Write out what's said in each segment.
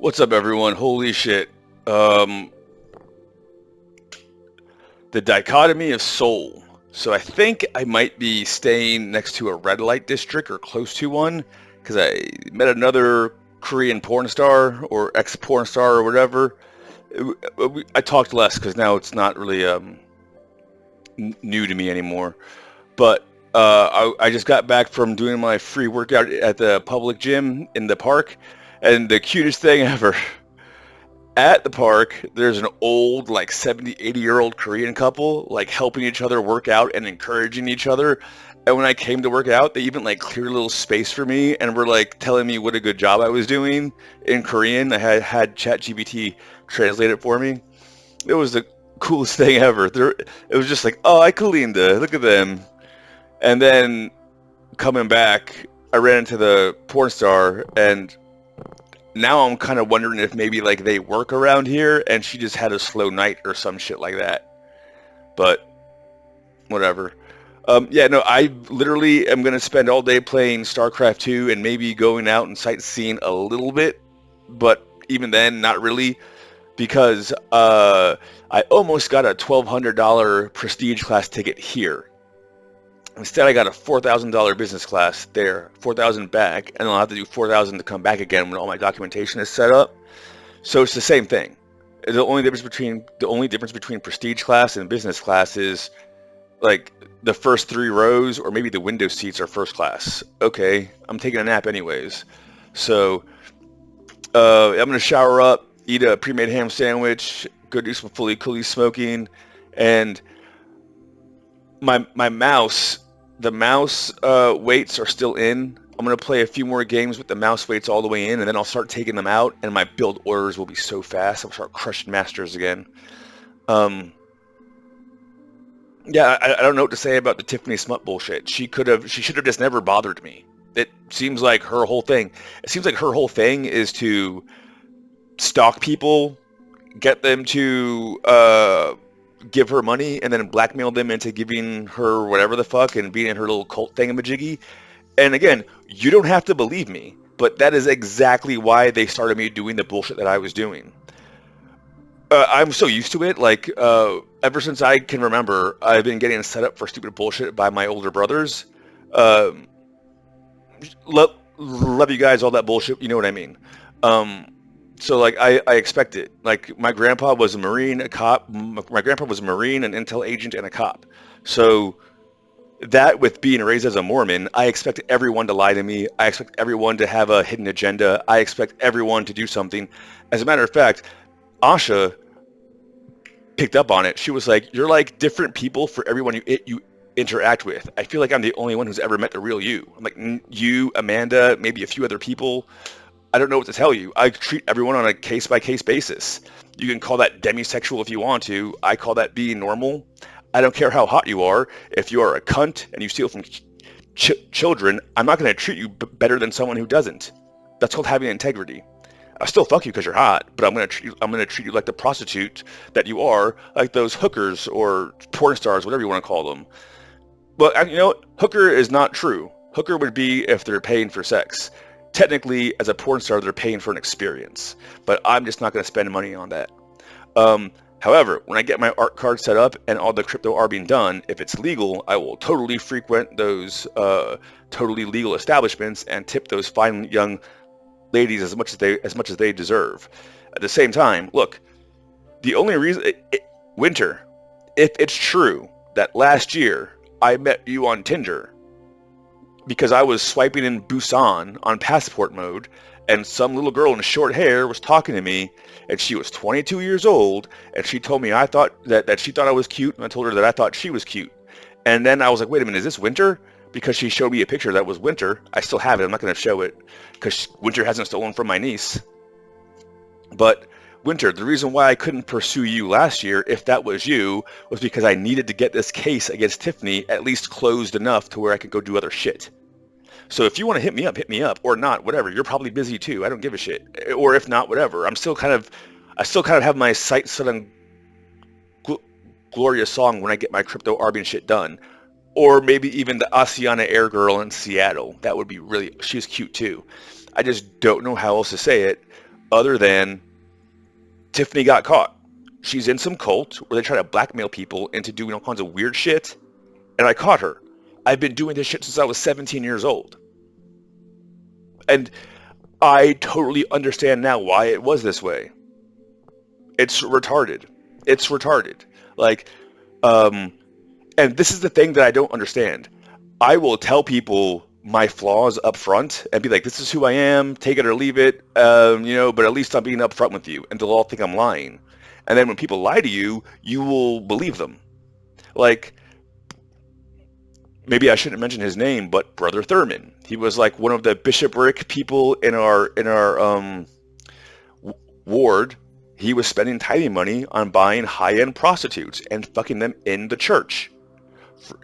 What's up, everyone? Holy shit. Um, the dichotomy of Seoul. So I think I might be staying next to a red light district or close to one because I met another Korean porn star or ex-porn star or whatever. I talked less because now it's not really new to me anymore. But I just got back from doing my free workout at the public gym in the park, and the cutest thing ever. At the park, there's an old, like 70, 80-year-old Korean couple, like helping each other work out and encouraging each other. And when I came to work out, they even like cleared a little space for me and were like telling me what a good job I was doing in Korean. I had ChatGPT translate it for me. It was the coolest thing ever. It was just like, oh, I Kalinda, look at them. And then coming back, I ran into the porn star, and now I'm kind of wondering if maybe like they work around here and she just had a slow night or some shit like that. But whatever. Yeah, no, I literally am gonna spend all day playing StarCraft 2 and maybe going out and sightseeing a little bit, but even then, not really, because I almost got a $1,200 prestige class ticket here. Instead, I got a $4,000 business class there, 4,000 back, and I'll have to do 4,000 to come back again when all my documentation is set up. So it's the same thing. The only difference between prestige class and business class is like the first 3 rows, or maybe the window seats are first class. Okay, I'm taking a nap anyways. So I'm gonna shower up, eat a pre-made ham sandwich, go do some fully coolly smoking, and my mouse. The mouse weights are still in. I'm going to play a few more games with the mouse weights all the way in, and then I'll start taking them out, and my build orders will be so fast. I'll start crushing masters again. Yeah, I don't know what to say about the Tiffany Smut bullshit. She should have just never bothered me. It seems like her whole thing is to stalk people, get them to give her money, and then blackmail them into giving her whatever the fuck and being in her little cult thingamajiggy. And again, you don't have to believe me, but that is exactly why they started me doing the bullshit that I was doing. I'm so used to it. Like, ever since I can remember, I've been getting set up for stupid bullshit by my older brothers. Love you guys, all that bullshit. You know what I mean? So like I expect it. Like my grandpa was a Marine, a cop. My grandpa was a Marine, an intel agent, and a cop. So that, with being raised as a Mormon, I expect everyone to lie to me. I expect everyone to have a hidden agenda. I expect everyone to do something. As a matter of fact, Asha picked up on it. She was like, "You're like different people for everyone you interact with. I feel like I'm the only one who's ever met the real you." I'm like, "You, Amanda, maybe a few other people. I don't know what to tell you. I treat everyone on a case-by-case basis. You can call that demisexual if you want to. I call that being normal. I don't care how hot you are. If you are a cunt and you steal from children, I'm not going to treat you better than someone who doesn't. That's called having integrity. I'll still fuck you because you're hot, but I'm going to treat you like the prostitute that you are, like those hookers or porn stars, whatever you want to call them. But you know what? Hooker is not true. Hooker would be if they're paying for sex. Technically, as a porn star, they're paying for an experience, but I'm just not going to spend money on that. However, when I get my art card set up and all the crypto are being done, if it's legal, I will totally frequent those totally legal establishments and tip those fine young ladies as much as they deserve. At the same time, look, the only reason, Winter, if it's true that last year I met you on Tinder because I was swiping in Busan on passport mode, and some little girl in short hair was talking to me, and she was 22 years old, and she told me that she thought I was cute, and I told her that I thought she was cute. And then I was like, wait a minute, is this Winter? Because she showed me a picture that was Winter. I still have it. I'm not going to show it because Winter hasn't stolen from my niece. But Winter, the reason why I couldn't pursue you last year, if that was you, was because I needed to get this case against Tiffany at least closed enough to where I could go do other shit. So if you want to hit me up, or not, whatever. You're probably busy too. I don't give a shit. Or if not, whatever. I still kind of have my sights set on Gloria Song when I get my crypto arbing shit done. Or maybe even the Asiana Air girl in Seattle. That would be really, she's cute too. I just don't know how else to say it. other than Tiffany got caught. She's in some cult where they try to blackmail people into doing all kinds of weird shit, and I caught her. I've been doing this shit since I was 17 years old. And I totally understand now why it was this way. It's retarded. It's retarded. Like, um, and this is the thing that I don't understand. I will tell people my flaws up front and be like, this is who I am, take it or leave it, but at least I'm being upfront with you. And they'll all think I'm lying. And then when people lie to you, you will believe them. Like, maybe I shouldn't mention his name, but Brother Thurman. He was like one of the bishopric people in our ward. He was spending tithing money on buying high-end prostitutes and fucking them in the church.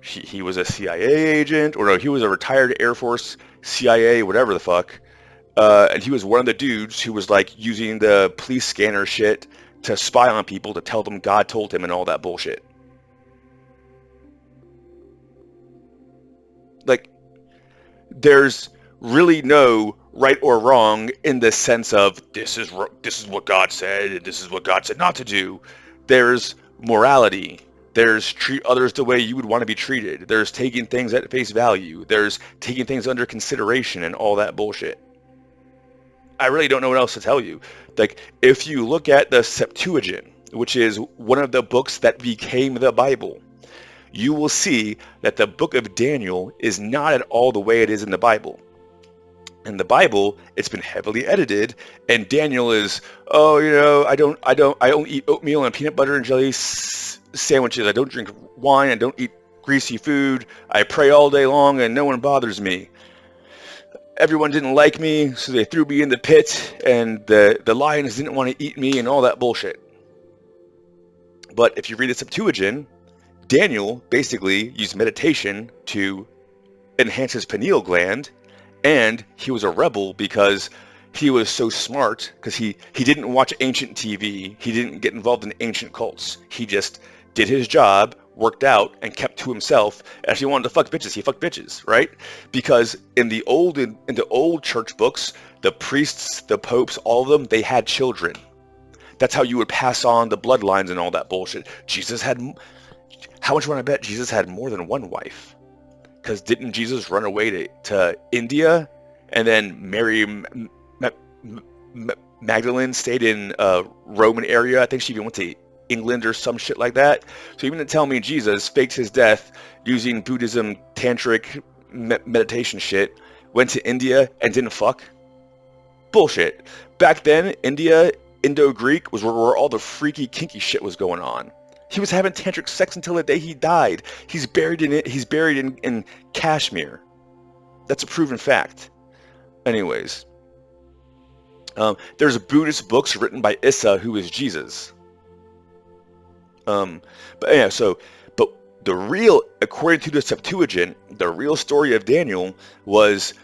He was a CIA agent, or no, he was a retired Air Force CIA, whatever the fuck. And he was one of the dudes who was like using the police scanner shit to spy on people to tell them God told him and all that bullshit. Like, there's really no right or wrong in the sense of this is what God said and this is what God said not to do. There's morality. There's treat others the way you would want to be treated. There's taking things at face value. There's taking things under consideration and all that bullshit. I really don't know what else to tell you. Like, if you look at the Septuagint, which is one of the books that became the Bible, you will see that the book of Daniel is not at all the way it is in the Bible. In the Bible, it's been heavily edited, and Daniel is, I only eat oatmeal and peanut butter and jelly sandwiches. I don't drink wine. I don't eat greasy food. I pray all day long, and no one bothers me. Everyone didn't like me, so they threw me in the pit, and the lions didn't want to eat me, and all that bullshit. But if you read the Septuagint, Daniel basically used meditation to enhance his pineal gland, and he was a rebel because he was so smart, because he didn't watch ancient TV, he didn't get involved in ancient cults. He just did his job, worked out, and kept to himself. And if he wanted to fuck bitches, he fucked bitches, right? Because in the old church books, the priests, the popes, all of them, they had children. That's how you would pass on the bloodlines and all that bullshit. How much you want to bet Jesus had more than one wife? Because didn't Jesus run away to India, and then Mary Magdalene stayed in Roman area? I think she even went to England or some shit like that. So even to tell me Jesus faked his death using Buddhism, tantric meditation shit, went to India and didn't fuck? Bullshit. Back then, Indo-Greek was where all the freaky, kinky shit was going on. He was having tantric sex until the day he died. He's buried in Kashmir. That's a proven fact. Anyways, there's Buddhist books written by Issa, who is Jesus. But according to the Septuagint, the real story of Daniel was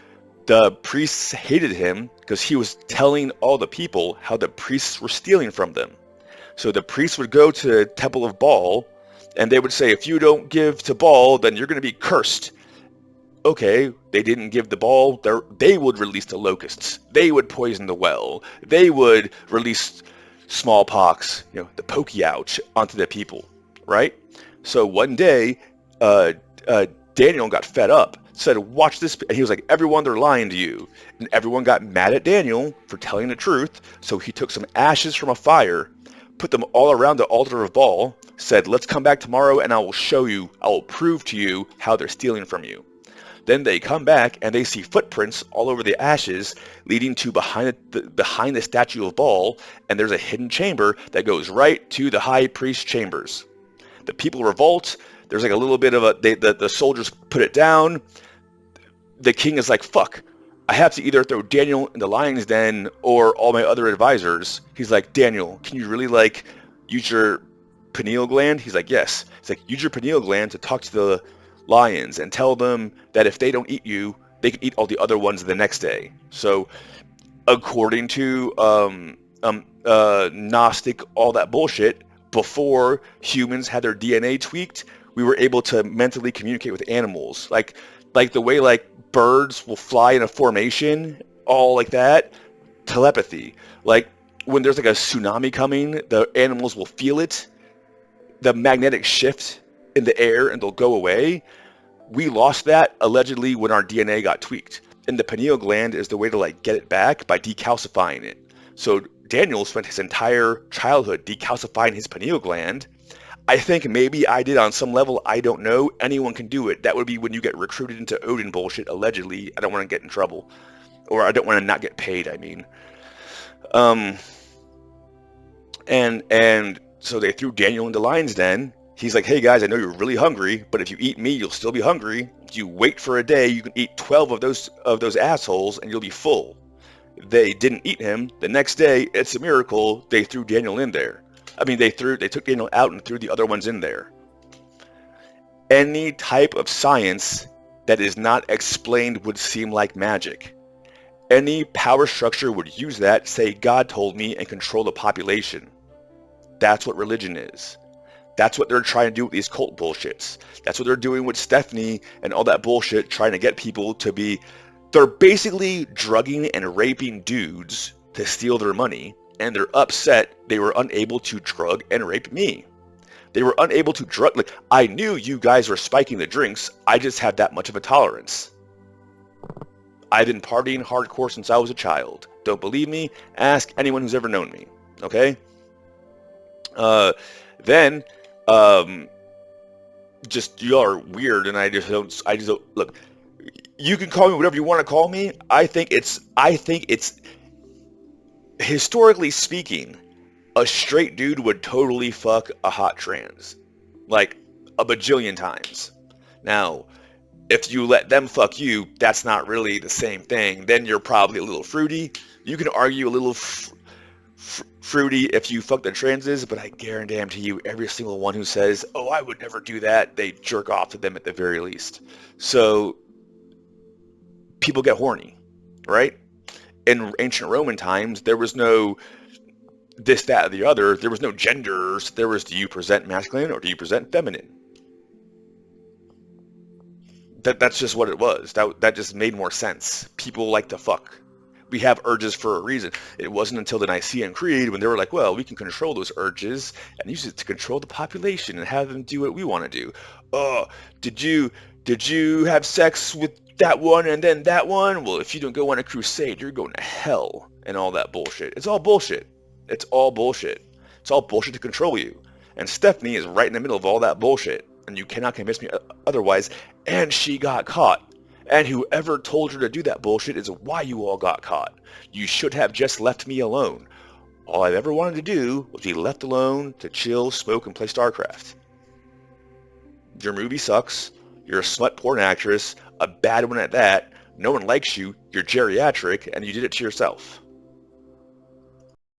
the priests hated him because he was telling all the people how the priests were stealing from them. So the priests would go to the temple of Baal, and they would say, if you don't give to Baal, then you're going to be cursed. Okay, they didn't give the Baal, they would release the locusts. They would poison the well. They would release smallpox, the pokey ouch onto the people, right? So one day, Daniel got fed up, said, watch this, and he was like, everyone, they're lying to you. And everyone got mad at Daniel for telling the truth, so he took some ashes from a fire, put them all around the altar of Baal, said, let's come back tomorrow and I will prove to you how they're stealing from you. Then they come back and they see footprints all over the ashes leading to behind the statue of Baal, and there's a hidden chamber that goes right to the high priest's chambers. The people revolt. There's like a little bit of the soldiers put it down. The king is like, fuck, I have to either throw Daniel in the lion's den or all my other advisors. He's like, Daniel, can you really use your pineal gland? He's like, yes. He's like, use your pineal gland to talk to the lions and tell them that if they don't eat you, they can eat all the other ones the next day. So according to Gnostic, all that bullshit, before humans had their DNA tweaked, we were able to mentally communicate with animals. Like the way birds will fly in a formation, all like that. telepathy. Like when there's like a tsunami coming, the animals will feel it, the magnetic shift in the air, and they'll go away. We lost that allegedly when our DNA got tweaked. And the pineal gland is the way to like get it back by decalcifying it. So Daniel spent his entire childhood decalcifying his pineal gland. I think maybe I did on some level. I don't know. Anyone can do it. That would be when you get recruited into Odin bullshit, allegedly. I don't want to get in trouble. Or I don't want to not get paid, I mean. Um, and so they threw Daniel into Lion's Den. He's like, hey guys, I know you're really hungry, but if you eat me, you'll still be hungry. If you wait for a day, you can eat 12 of those assholes and you'll be full. They didn't eat him. The next day, it's a miracle, they threw Daniel in there. I mean, they took Daniel out and threw the other ones in there. Any type of science that is not explained would seem like magic. Any power structure would use that, say God told me, and control the population. That's what religion is. That's what they're trying to do with these cult bullshits. That's what they're doing with Stephanie and all that bullshit, trying to get people to be... They're basically drugging and raping dudes to steal their money, and they're upset they were unable to drug and rape me. They were unable to drug... Like, I knew you guys were spiking the drinks. I just had that much of a tolerance. I've been partying hardcore since I was a child. Don't believe me? Ask anyone who's ever known me. Okay? Then... just you are weird, and I just don't look. You can call me whatever you want to call me. I think it's historically speaking, a straight dude would totally fuck a hot trans, like a bajillion times. Now, if you let them fuck you, that's not really the same thing. Then you're probably a little fruity. You can argue a little fruity if you fuck the transes, but I guarantee you every single one who says, oh, I would never do that, they jerk off to them at the very least. So people get horny, right? In ancient Roman times, there was no this, that, or the other. There was no genders. There was, do you present masculine or do you present feminine? That's just what it was. That just made more sense. People like to fuck. We have urges for a reason. It wasn't until the Nicene Creed when they were like, well, we can control those urges and use it to control the population and have them do what we want to do. Oh, did you have sex with that one and then that one? Well, if you don't go on a crusade, you're going to hell and all that bullshit. It's all bullshit. It's all bullshit. It's all bullshit to control you. And Stephanie is right in the middle of all that bullshit. And you cannot convince me otherwise. And she got caught. And whoever told her to do that bullshit is why you all got caught. You should have just left me alone. All I've ever wanted to do was be left alone to chill, smoke, and play StarCraft. Your movie sucks. You're a smut porn actress, a bad one at that. No one likes you. You're geriatric, and you did it to yourself.